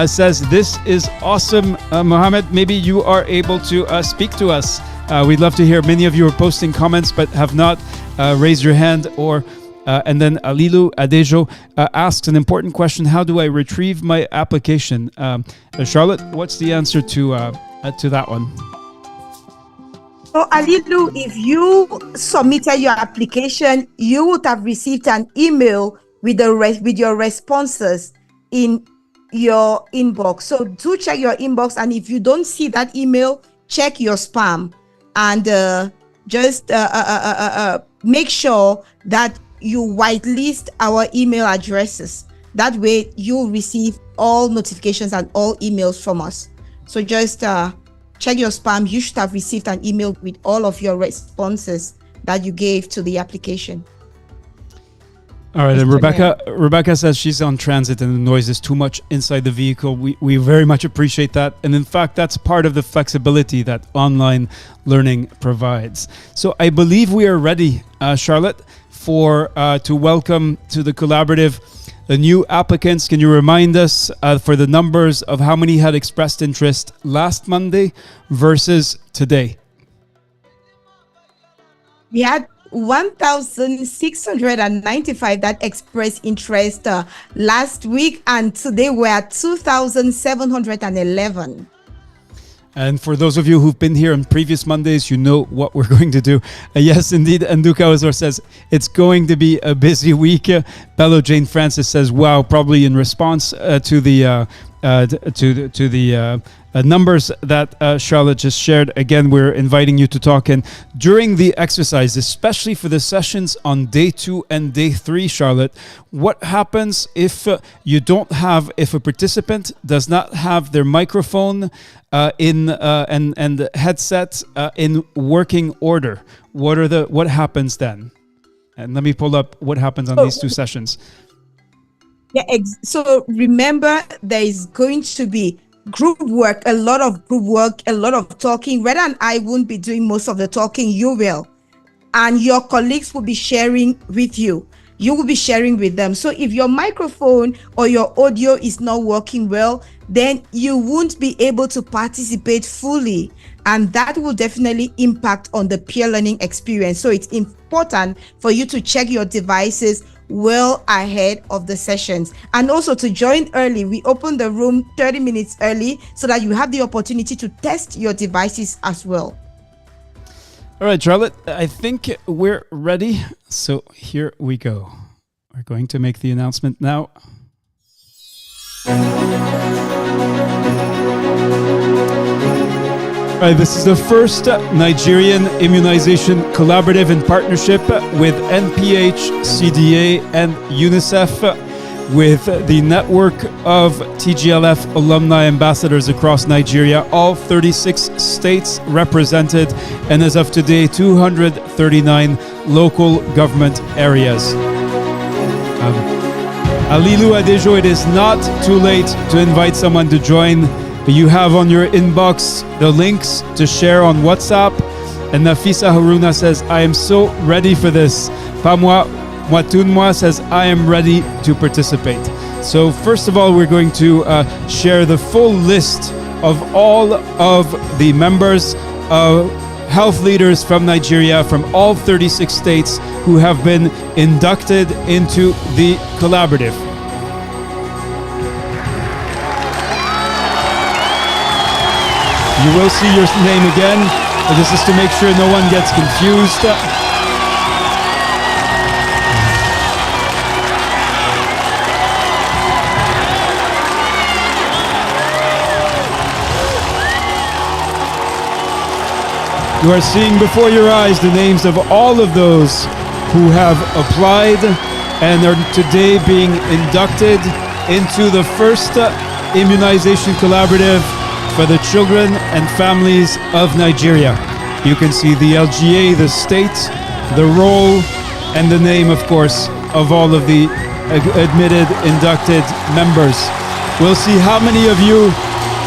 says, this is awesome. Mohammed, maybe you are able to speak to us. We'd love to hear. Many of you are posting comments but have not raised your hand. And then Alilu Adejo asks an important question. How do I retrieve my application? Charlotte, what's the answer to that one? So Alilu, if you submitted your application, you would have received an email with your responses in your inbox. So do check your inbox, and if you don't see that email, check your spam, and just make sure that you whitelist our email addresses. That way you'll receive all notifications and all emails from us. So just check your spam. You should have received an email with all of your responses that you gave to the application. All right, and Mr. Rebecca says she's on transit and the noise is too much inside the vehicle. We very much appreciate that. And in fact, that's part of the flexibility that online learning provides. So I believe we are ready, Charlotte, for to welcome to the collaborative the new applicants. Can you remind us for the numbers of how many had expressed interest last Monday versus today? We had 1,695 that expressed interest last week, and today we're at 2,711. And for those of you who've been here on previous Mondays, you know what we're going to do. Yes, indeed. Nduka Ozor says it's going to be a busy week. Bello Jane Francis says, "Wow!" Probably in response to the numbers that Charlotte just shared. Again, we're inviting you to talk in during the exercise, especially for the sessions on day 2 and day 3, Charlotte. What happens if if a participant does not have their microphone and the headset in working order? What happens then? And let me pull up what happens on these 2 sessions. Yeah, so remember, there is going to be group work, a lot of group work, a lot of talking. Reda and I won't be doing most of the talking, you will. And your colleagues will be sharing with you. You will be sharing with them. So if your microphone or your audio is not working well, then you won't be able to participate fully. And that will definitely impact on the peer learning experience. So it's important for you to check your devices well ahead of the sessions, and also to join early. We open the room 30 minutes early so that you have the opportunity to test your devices as well. All right, Charlotte, I think we're ready. So here we go. We're going to make the announcement now. All right, this is the first Nigerian Immunization Collaborative in partnership with NPH, CDA, and UNICEF, with the network of TGLF alumni ambassadors across Nigeria, all 36 states represented, and as of today, 239 local government areas. Alilu Adejo, it is not too late to invite someone to join. You have on your inbox the links to share on WhatsApp. And Nafisa Haruna says, I am so ready for this. Pamwa Mwatunmwa says, I am ready to participate. So first of all, we're going to share the full list of all of the members, health leaders from Nigeria, from all 36 states who have been inducted into the collaborative. You will see your name again. This is to make sure no one gets confused. You are seeing before your eyes the names of all of those who have applied and are today being inducted into the first immunization collaborative for the children and families of Nigeria. You can see the LGA, the state, the role, and the name, of course, of all of the admitted, inducted members. We'll see how many of you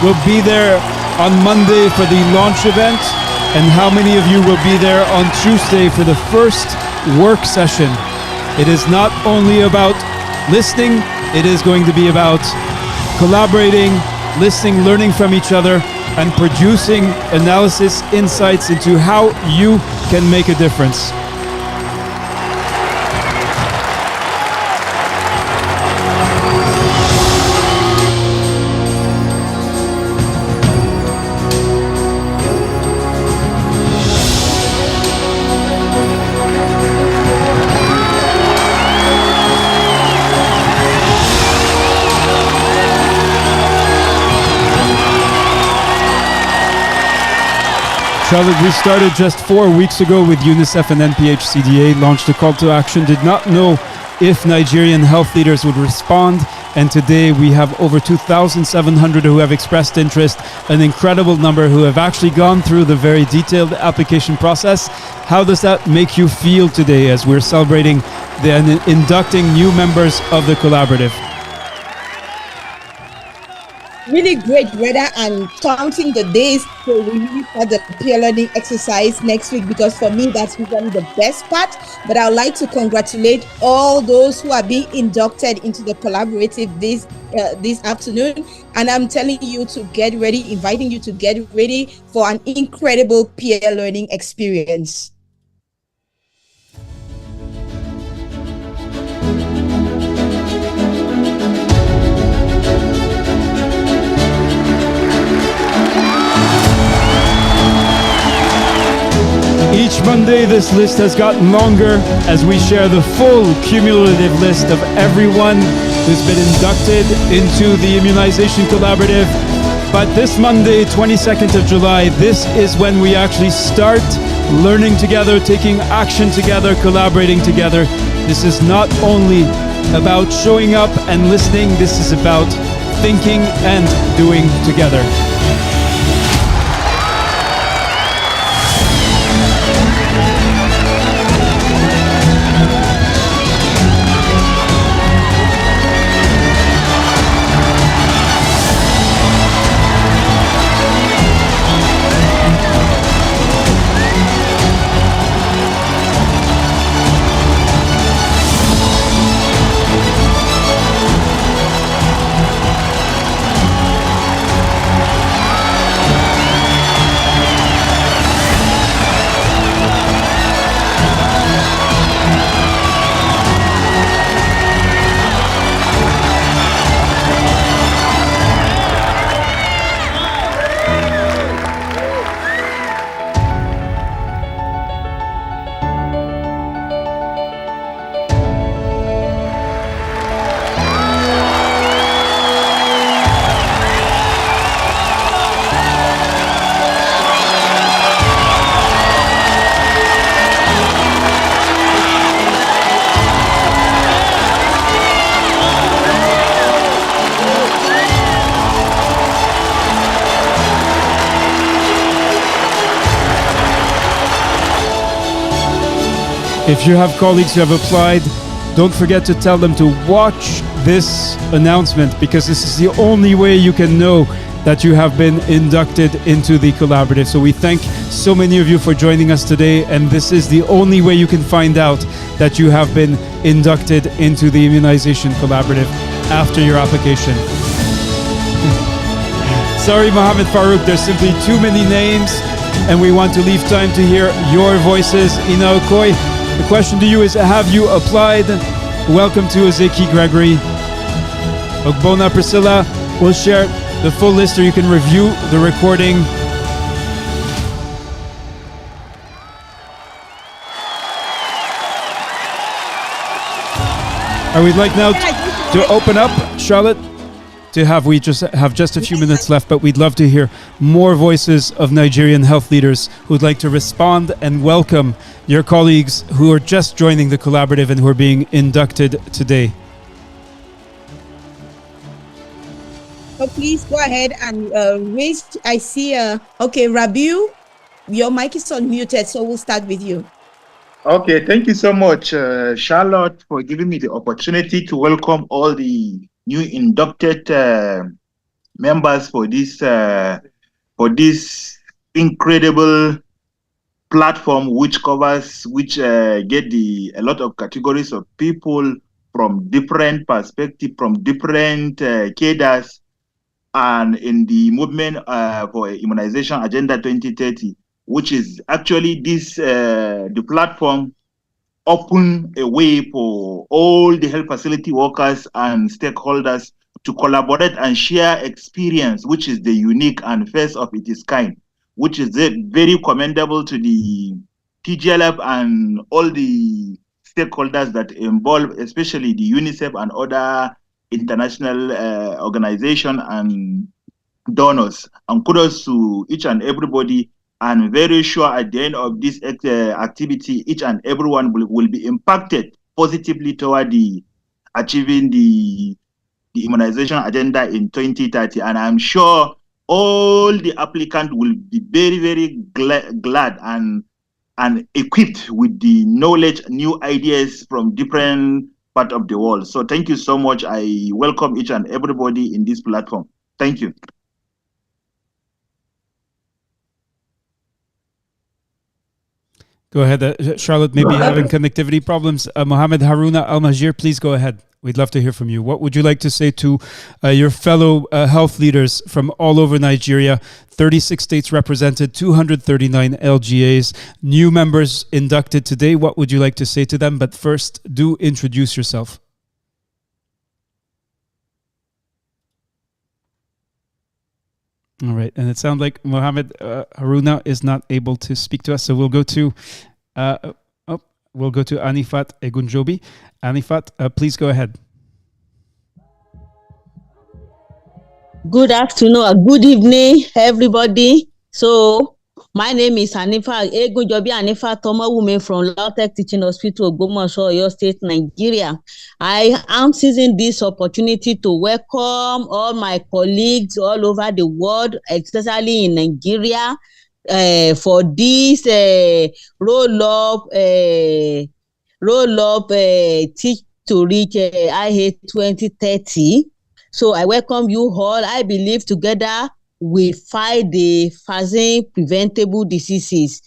will be there on Monday for the launch event, and how many of you will be there on Tuesday for the first work session. It is not only about listening, it is going to be about collaborating, listening, learning from each other, and producing analysis, insights into how you can make a difference. Charlotte, we started just 4 weeks ago with UNICEF and NPH CDA, launched a call to action, did not know if Nigerian health leaders would respond, And today we have over 2,700 who have expressed interest, an incredible number who have actually gone through the very detailed application process. How does that make you feel today as we're celebrating and inducting new members of the collaborative? Really great, Reda, and counting the days to really start the peer learning exercise next week, because for me that's usually the best part. But I would like to congratulate all those who are being inducted into the collaborative this afternoon, and I'm telling you to get ready, inviting you to get ready for an incredible peer learning experience. Each Monday, this list has gotten longer as we share the full cumulative list of everyone who's been inducted into the Immunization Collaborative. But this Monday, 22nd of July, this is when we actually start learning together, taking action together, collaborating together. This is not only about showing up and listening, this is about thinking and doing together. If you have colleagues who have applied, don't forget to tell them to watch this announcement, because this is the only way you can know that you have been inducted into the collaborative. So we thank so many of you for joining us today, and this is the only way you can find out that you have been inducted into the Immunization Collaborative after your application. Sorry, Mohammed Farouk, there's simply too many names, and we want to leave time to hear your voices. Ina Okoy, the question to you is, have you applied? Welcome to Ezeki Gregory. Ogbona Priscilla will share the full list, so you can review the recording. I would like now to open up, Charlotte, we just have a few minutes left, but we'd love to hear more voices of Nigerian health leaders who'd like to respond and welcome your colleagues who are just joining the collaborative and who are being inducted today. So please go ahead and raise. I see. Okay, Rabiu, your mic is unmuted, so we'll start with you. Okay, thank you so much, Charlotte, for giving me the opportunity to welcome all the new inducted members for this incredible platform, which get a lot of categories of people from different perspectives, from different cadres, and in the movement for Immunization Agenda 2030, which is actually the platform open a way for all the health facility workers and stakeholders to collaborate and share experience, which is the unique and first of its kind, which is very commendable to the TGLF and all the stakeholders that involve, especially the UNICEF and other international organizations and donors. And kudos to each and everybody. I'm very sure at the end of this activity, each and everyone will be impacted positively toward achieving the the immunization agenda in 2030. And I'm sure all the applicants will be very, very glad and equipped with the knowledge, new ideas from different parts of the world. So thank you so much. I welcome each and everybody in this platform. Thank you. Go ahead, Charlotte. Maybe you're having connectivity problems. Mohammed Haruna Al-Majir, please go ahead. We'd love to hear from you. What would you like to say to your fellow health leaders from all over Nigeria? 36 states represented, 239 LGAs, new members inducted today. What would you like to say to them? But first, do introduce yourself. All right, and it sounds like Mohammed Haruna is not able to speak to us, so we'll go to Anifat Egunjobi. Anifat, please go ahead. Good afternoon, good evening, everybody. So, my name is Anifat Egunjobi Anifat Tomawume from Lautech Teaching Hospital, Ogbomoso, Oyo State, Nigeria. I am seizing this opportunity to welcome all my colleagues all over the world, especially in Nigeria, for this roll-up Teach to Reach IA 2030. So I welcome you all. I believe together we fight the vaccine preventable diseases.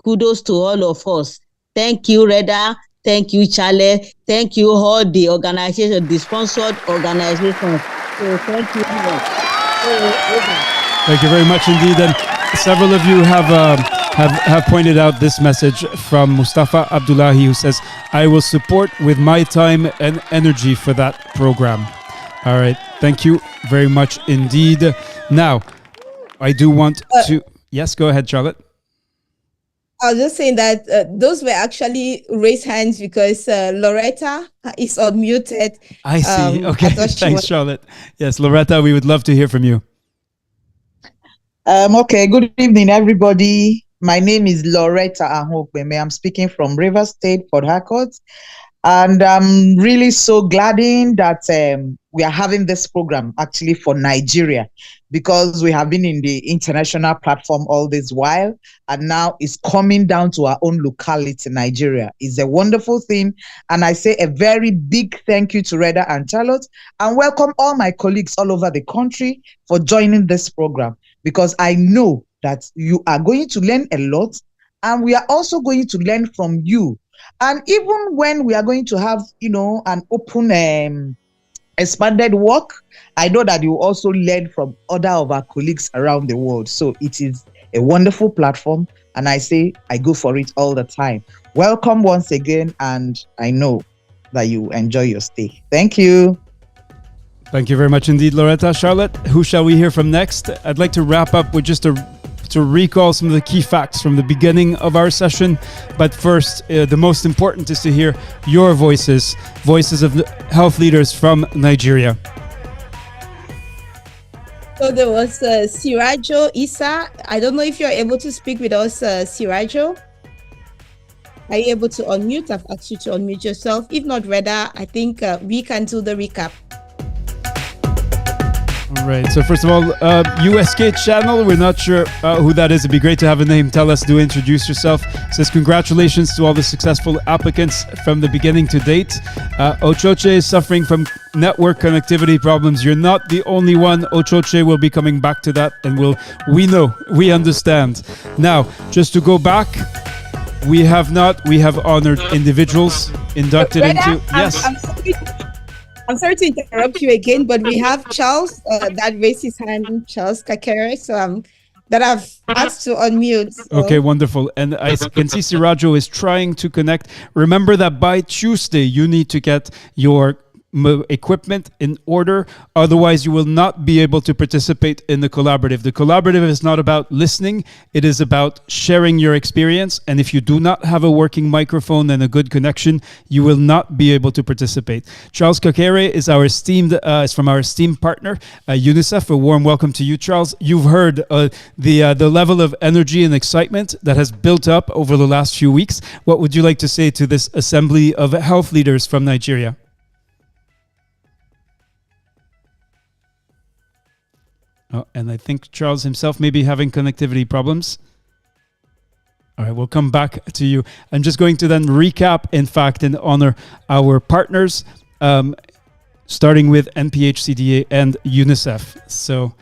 Kudos to all of us. Thank you, Reda. Thank you, Charlie. Thank you all the organization, the sponsored organizations. So thank you all. Thank you very much indeed. And several of you have pointed out this message from Mustafa Abdullahi, who says, I will support with my time and energy for that program. All right. Thank you very much indeed. Now, I do want to... Yes, go ahead, Charlotte. I was just saying that those were actually raised hands because Loretta is unmuted. I see. Okay. Thanks, Charlotte. Yes, Loretta, we would love to hear from you. Okay. Good evening, everybody. My name is Loretta Ahokbeme. I'm speaking from Rivers State, Port Harcourt. And I'm really so glad that we are having this program actually for Nigeria, because we have been in the international platform all this while, and now it's coming down to our own locality, Nigeria. It's a wonderful thing. And I say a very big thank you to Reda and Charlotte, and welcome all my colleagues all over the country for joining this program, because I know that you are going to learn a lot, and we are also going to learn from you. And even when we are going to have, an open, expanded work, I know that you also learn from other of our colleagues around the world. So it is a wonderful platform, and I say I go for it all the time. Welcome once again, and I know that you enjoy your stay. Thank you. Thank you very much indeed, Loretta. Charlotte, who shall we hear from next? I'd like to wrap up with just to recall some of the key facts from the beginning of our session. But first, the most important is to hear your voices of health leaders from Nigeria. So there was Sirajo Isa. I don't know if you're able to speak with us, Sirajo. Are you able to unmute? I've asked you to unmute yourself. If not, Reda, I think we can do the recap. All right. So first of all, USK channel. We're not sure who that is. It'd be great to have a name. Tell us. Do introduce yourself. It says congratulations to all the successful applicants from the beginning to date. Ochoche is suffering from network connectivity problems. You're not the only one. Ochoche will be coming back to that, and we understand. Now, just to go back, we have honored individuals inducted into. Yes. I'm sorry to interrupt you again, but we have Charles that raised his hand, Charles Kakere, so that I've asked to unmute. So. Okay, wonderful. And I can see Sirajo is trying to connect. Remember that by Tuesday, you need to get your equipment in order. Otherwise, you will not be able to participate in the collaborative. The collaborative is not about listening. It is about sharing your experience. And if you do not have a working microphone and a good connection, you will not be able to participate. Charles Kakere is is from our esteemed partner, UNICEF. A warm welcome to you, Charles. You've heard the level of energy and excitement that has built up over the last few weeks. What would you like to say to this assembly of health leaders from Nigeria? Oh, and I think Charles himself may be having connectivity problems. All right, we'll come back to you. I'm just going to then recap, in fact, and honor our partners, starting with NPHCDA and UNICEF. So,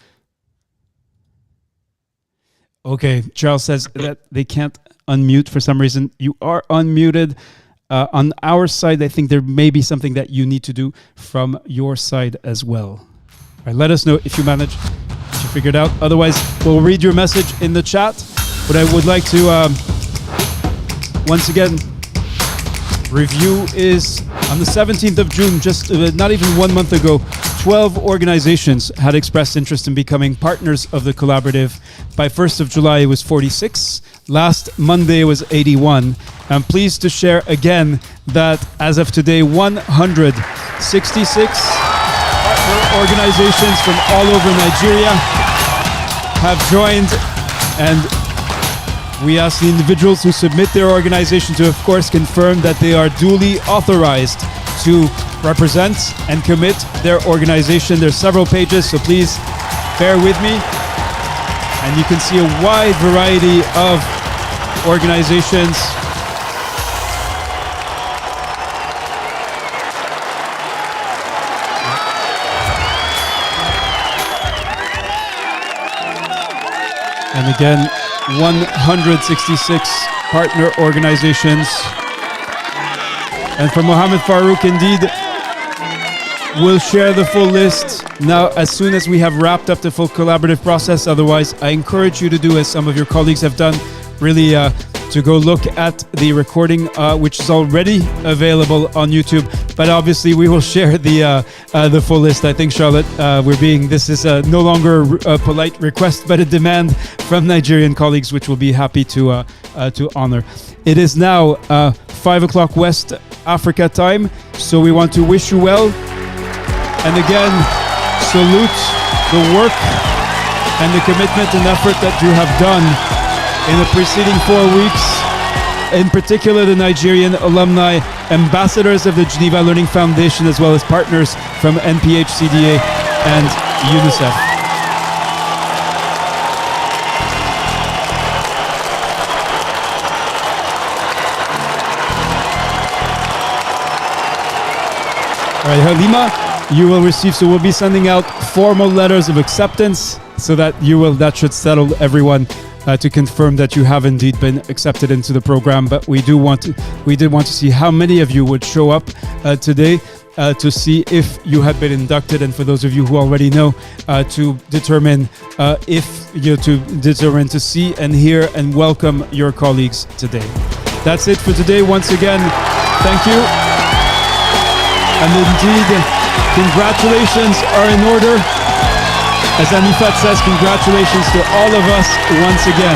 okay, Charles says that they can't unmute for some reason. You are unmuted. On our side, I think there may be something that you need to do from your side as well. All right, let us know if you manage to figure it out. Otherwise, we'll read your message in the chat. But I would like to, once again, review is on the 17th of June, just not even 1 month ago, 12 organizations had expressed interest in becoming partners of the collaborative. By 1st of July, it was 46. Last Monday, it was 81. I'm pleased to share again that as of today, 166 partner organizations from all over Nigeria have joined, and we ask the individuals who submit their organization to, of course, confirm that they are duly authorized to represent and commit their organization. There's several pages, so please bear with me. And you can see a wide variety of organizations. And again, 166 partner organizations. And for Mohammed Farouk, indeed, we'll share the full list now as soon as we have wrapped up the full collaborative process. Otherwise, I encourage you to do as some of your colleagues have done, really to go look at the recording, which is already available on YouTube. But obviously, we will share the full list. I think, Charlotte, this is no longer a polite request, but a demand from Nigerian colleagues, which we'll be happy to honor. It is now 5 o'clock West Africa time, so we want to wish you well. And again, salute the work and the commitment and effort that you have done in the preceding 4 weeks, in particular the Nigerian alumni, ambassadors of the Geneva Learning Foundation, as well as partners from NPHCDA and UNICEF. All right, Halima, you will receive, so we'll be sending out formal letters of acceptance so that that should settle everyone to confirm that you have indeed been accepted into the program. But we did want to see how many of you would show up today to see if you had been inducted, and for those of you who already know, to determine to see and hear and welcome your colleagues today. That's it for today. Once again, thank you. And indeed, congratulations are in order. As Anifat says, congratulations to all of us once again.